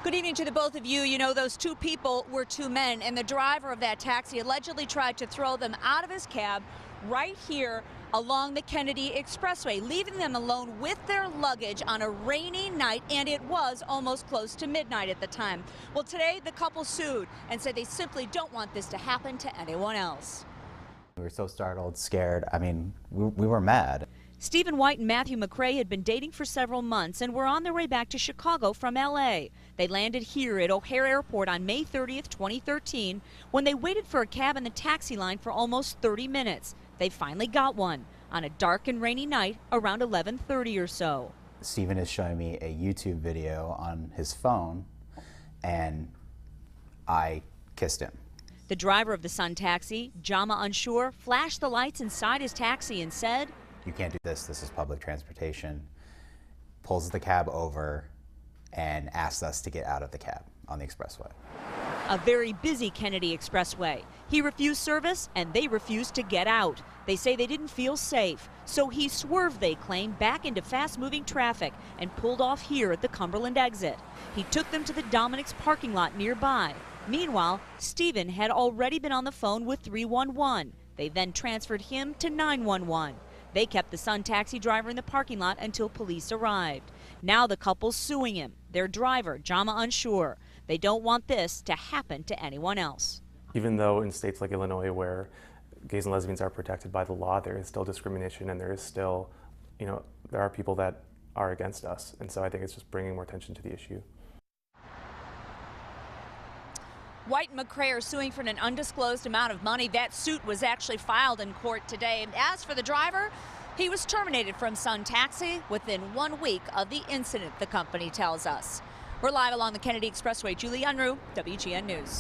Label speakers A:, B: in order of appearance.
A: Good evening to the both of you. You know, those two people were two men, and the driver of that taxi allegedly tried to throw them out of his cab right here along the Kennedy Expressway, leaving them alone with their luggage on a rainy night, and it was almost close to midnight at the time. Well, today the couple sued and said they simply don't want this to happen to anyone else.
B: We were so startled, scared. I mean, we were mad.
A: Stephen White and Matthew McCrea had been dating for several months and were on their way back to Chicago from L.A. They landed here at O'Hare Airport on May 30th, 2013, when they waited for a cab in the taxi line for almost 30 minutes. They finally got one on a dark and rainy night around 11:30 or so.
B: Stephen is showing me a YouTube video on his phone, and I kissed him.
A: The driver of the Sun taxi, Jama Anshur, flashed the lights inside his taxi and said,
B: "You can't do this is public transportation," pulls the cab over and asks us to get out of the cab on the expressway.
A: A very busy Kennedy Expressway. He refused service and they refused to get out. They say they didn't feel safe, so he swerved, they claim, back into fast-moving traffic and pulled off here at the Cumberland exit. He took them to the Dominic's parking lot nearby. Meanwhile, Stephen had already been on the phone with 311. They then transferred him to 911. They kept the Sun taxi driver in the parking lot until police arrived. Now the couple's suing him, their driver, Jama Anshur. They don't want this to happen to anyone else.
C: Even though in states like Illinois, where gays and lesbians are protected by the law, there is still discrimination, and there is still, there are people that are against us. And so I think it's just bringing more attention to the issue.
A: White and McCrea are suing for an undisclosed amount of money. That suit was actually filed in court today. And as for the driver, he was terminated from Sun Taxi within 1 week of the incident, the company tells us. We're live along the Kennedy Expressway. Julie Unruh, WGN News.